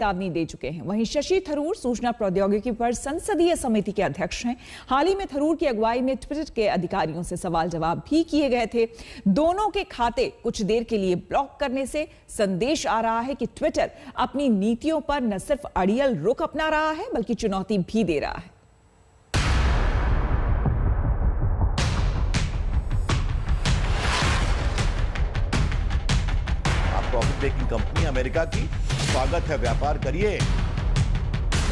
चेतावनी दे चुके हैं। वहीं शशि थरूर सूचना प्रौद्योगिकी पर संसदीय समिति के अध्यक्ष हैं। हाल ही में थरूर की अगुवाई में ट्विटर के अधिकारियों से सवाल जवाब भी किए गए थे। दोनों के खाते कुछ देर के लिए ब्लॉक करने से संदेश आ रहा है कि ट्विटर अपनी नीतियों पर न सिर्फ अड़ियल रुख अपना रहा है बल्कि चुनौती भी दे रहा है। प्रॉफिट मेकिंग कंपनी अमेरिका की, स्वागत है, व्यापार करिए,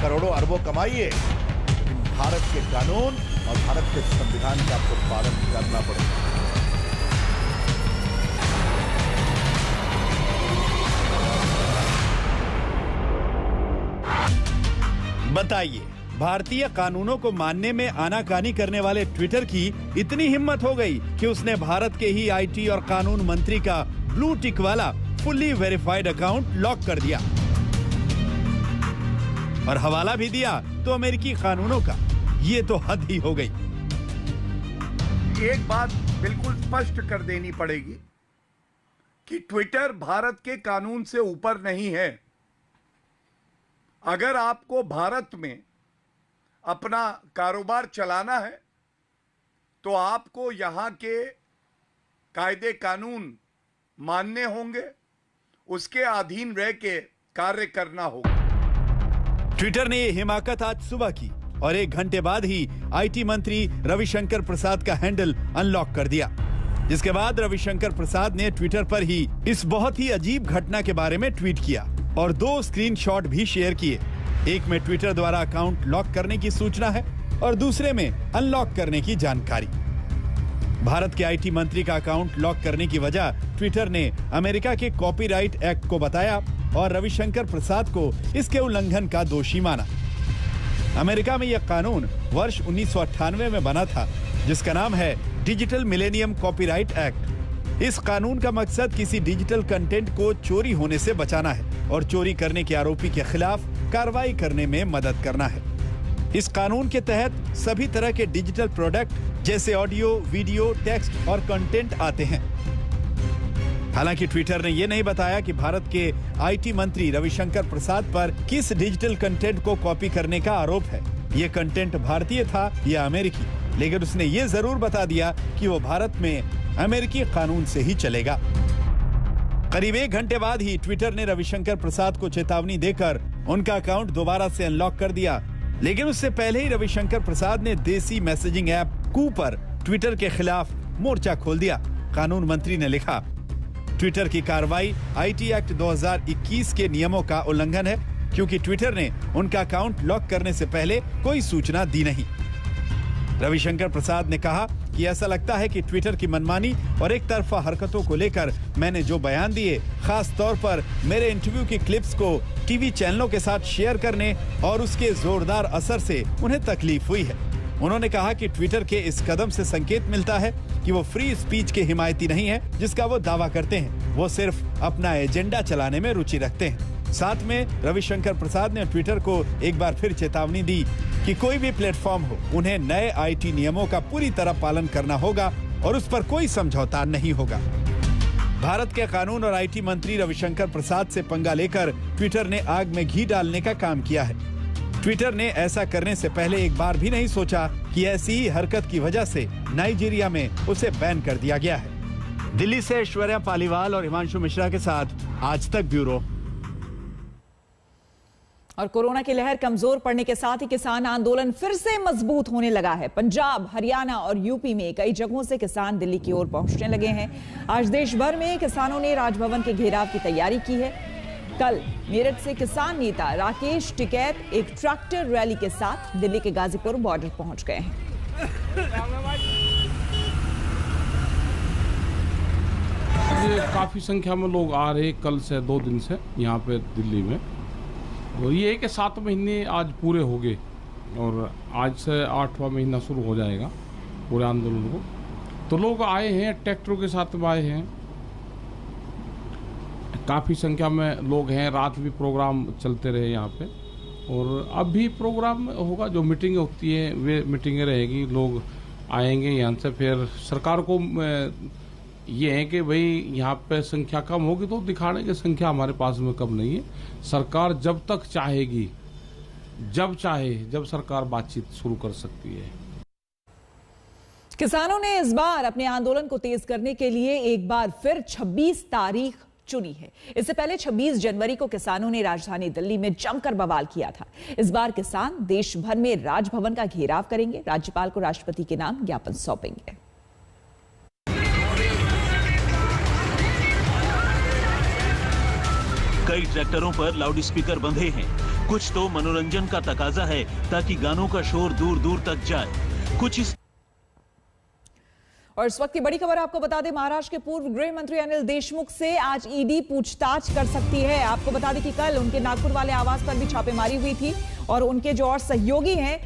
करोड़ों अरबों कमाइए, लेकिन भारत के कानून और भारत के संविधान का आपको पालन करना पड़ेगा। बताइए, भारतीय कानूनों को मानने में आनाकानी करने वाले ट्विटर की इतनी हिम्मत हो गई कि उसने भारत के ही आईटी और कानून मंत्री का ब्लू टिक वाला फुल्ली वेरीफाइड अकाउंट लॉक कर दिया और हवाला भी दिया तो अमेरिकी कानूनों का। ये तो हद ही हो गई। एक बात बिल्कुल स्पष्ट कर देनी पड़ेगी कि ट्विटर भारत के कानून से ऊपर नहीं है। अगर आपको भारत में अपना कारोबार चलाना है तो आपको यहां के कायदे कानून मानने होंगे, उसके अधीन रह के कार्य करना होगा। ट्विटर ने ये हिमाकत आज सुबह की और 1 घंटे बाद ही आईटी मंत्री रविशंकर प्रसाद का हैंडल अनलॉक कर दिया, जिसके बाद रविशंकर प्रसाद ने ट्विटर पर ही इस बहुत ही अजीब घटना के बारे में ट्वीट किया और 2 स्क्रीनशॉट भी शेयर किए। एक में ट्विटर द्वारा अकाउंट लॉक करने की सूचना है और दूसरे में अनलॉक करने की जानकारी। भारत के आईटी मंत्री का अकाउंट लॉक करने की वजह ट्विटर ने अमेरिका के कॉपीराइट एक्ट को बताया और रविशंकर प्रसाद को इसके उल्लंघन का दोषी माना। अमेरिका में यह कानून वर्ष 1998 में बना था, जिसका नाम है डिजिटल मिलेनियम कॉपीराइट एक्ट। इस कानून का मकसद किसी डिजिटल कंटेंट को चोरी होने से बचाना है और चोरी करने के आरोपी के खिलाफ कार्रवाई करने में मदद करना है। इस कानून के तहत सभी तरह के डिजिटल प्रोडक्ट जैसे ऑडियो, वीडियो, टेक्स्ट और कंटेंट आते हैं। हालांकि ट्विटर ने यह नहीं बताया कि भारत के आईटी मंत्री रविशंकर प्रसाद पर किस डिजिटल कंटेंट को कॉपी करने का आरोप है। यह कंटेंट भारतीय था या अमेरिकी, लेकिन उसने ये जरूर बता दिया कि वो भारत में अमेरिकी कानून से ही चलेगा। करीब 1 घंटे बाद ही ट्विटर ने रविशंकर प्रसाद को चेतावनी देकर उनका अकाउंट दोबारा से अनलॉक कर दिया, लेकिन उससे पहले ही रविशंकर प्रसाद ने देसी मैसेजिंग ऐप कू पर ट्विटर के खिलाफ मोर्चा खोल दिया। कानून मंत्री ने लिखा, ट्विटर की कार्रवाई आईटी एक्ट 2021 के नियमों का उल्लंघन है, क्योंकि ट्विटर ने उनका अकाउंट लॉक करने से पहले कोई सूचना दी नहीं। रविशंकर प्रसाद ने कहा कि ऐसा लगता है कि ट्विटर की मनमानी और एक तरफा हरकतों को लेकर मैंने जो बयान दिए, खास तौर पर मेरे इंटरव्यू की क्लिप्स को टीवी चैनलों के साथ शेयर करने और उसके जोरदार असर से उन्हें तकलीफ हुई है। उन्होंने कहा कि ट्विटर के इस कदम से संकेत मिलता है कि वो फ्री स्पीच के हिमायती नहीं है, जिसका वो दावा करते हैं। वो सिर्फ अपना एजेंडा चलाने में रुचि रखते हैं। साथ में रविशंकर प्रसाद ने ट्विटर को एक बार फिर चेतावनी दी कि कोई भी प्लेटफॉर्म हो, उन्हें नए आईटी नियमों का पूरी तरह पालन करना होगा और उस पर कोई समझौता नहीं होगा। भारत के कानून और आईटी मंत्री रविशंकर प्रसाद से पंगा लेकर ट्विटर ने आग में घी डालने का काम किया है। ट्विटर ने ऐसा करने से पहले एक बार भी नहीं सोचा कि ऐसी ही हरकत की वजह से नाइजीरिया में उसे बैन कर दिया गया है। दिल्ली से ऐश्वर्या पालीवाल और हिमांशु मिश्रा के साथ आज तक ब्यूरो। और कोरोना की लहर कमजोर पड़ने के साथ ही किसान आंदोलन फिर से मजबूत होने लगा है। पंजाब, हरियाणा और यूपी में कई जगहों से किसान दिल्ली की ओर पहुंचने लगे हैं। आज देश भर में किसानों ने राजभवन के घेराव की तैयारी की है। कल मेरठ से किसान नेता राकेश टिकैत एक ट्रैक्टर रैली के साथ दिल्ली के गाजीपुर बॉर्डर पहुंच गए हैं। काफी संख्या में लोग आ रहे कल से 2 दिन से यहाँ पे दिल्ली में। और ये है कि 7 महीने आज पूरे हो गए और आज से 8वां महीना शुरू हो जाएगा पूरे आंदोलन को। तो लोग आए हैं, ट्रैक्टरों के साथ में आए हैं, काफ़ी संख्या में लोग हैं। रात भी प्रोग्राम चलते रहे यहाँ पे और अब भी प्रोग्राम होगा। जो मीटिंग होती है वे मीटिंगें रहेगी, लोग आएंगे यहाँ से। फिर सरकार को ये है कि भाई यहाँ पे संख्या कम होगी तो दिखाने की संख्या हमारे पास में कम नहीं है। सरकार जब तक चाहेगी, जब चाहे, जब सरकार बातचीत शुरू कर सकती है। किसानों ने इस बार अपने आंदोलन को तेज करने के लिए एक बार फिर 26 तारीख चुनी है। इससे पहले 26 जनवरी को किसानों ने राजधानी दिल्ली में जमकर बवाल किया था। इस बार किसान देश भर में राजभवन का घेराव करेंगे, राज्यपाल को राष्ट्रपति के नाम ज्ञापन सौंपेंगे। कई ट्रैक्टरों पर लाउडस्पीकर बंधे हैं। कुछ तो मनोरंजन का तकाजा है ताकि गानों का शोर दूर दूर तक जाए। कुछ इस और इस वक्त की बड़ी खबर आपको बता दें, महाराष्ट्र के पूर्व गृह मंत्री अनिल देशमुख से आज ईडी पूछताछ कर सकती है। आपको बता दें कि कल उनके नागपुर वाले आवास पर भी छापेमारी हुई थी और उनके जो और सहयोगी हैं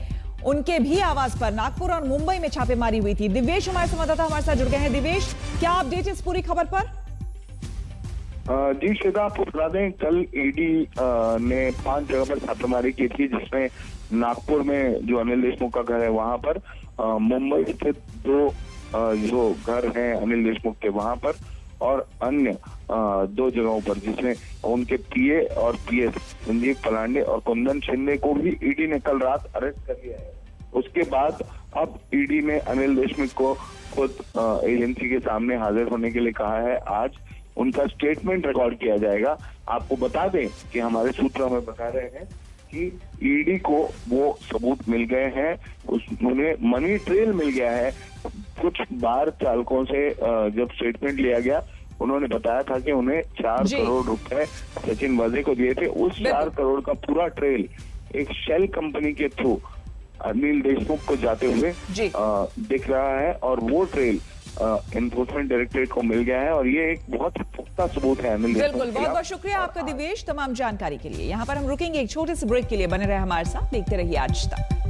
उनके भी आवास पर नागपुर और मुंबई में छापेमारी हुई थी। दिवेश हमारे संवाददाता हमारे साथ जुड़ गए हैं। दिवेश, क्या अपडेट इस पूरी खबर पर? जी श्वेता, आपको बता दें कल ईडी ने 5 जगह पर छापेमारी की थी, जिसमें नागपुर में जो अनिल देशमुख का घर है वहां पर, मुंबई स्थित 2 जो घर हैं अनिल देशमुख के वहां पर, और अन्य 2 जगहों पर, जिसमें उनके पीए और पीएस संजीव पलांडे और कुंदन शिंदे को भी ईडी ने कल रात अरेस्ट कर लिया है। उसके बाद अब ईडी ने अनिल देशमुख को खुद एजेंसी के सामने हाजिर होने के लिए कहा है। आज उनका स्टेटमेंट रिकॉर्ड किया जाएगा। आपको बता दें कि हमारे सूत्र हमें बता रहे हैं कि ईडी को वो सबूत मिल गए हैं, उन्हें मनी ट्रेल मिल गया है। कुछ बार चालकों से जब स्टेटमेंट लिया गया, उन्होंने बताया था कि उन्हें 4 करोड़ रुपए सचिन वाजे को दिए थे। उस 4 करोड़ का पूरा ट्रेल एक शेल कंपनी के थ्रू अनिल देशमुख को जाते हुए दिख रहा है, और वो ट्रेल एनफोर्समेंट डायरेक्टरेट को मिल गया है, और ये एक बहुत पुख्ता सबूत है अनिल देशमुख। बिल्कुल, बहुत बहुत शुक्रिया आपका दिवेश तमाम जानकारी के लिए। यहाँ पर हम रुकेंगे एक छोटे से ब्रेक के लिए। बने रहे हमारे साथ, देखते रहिए आज तक।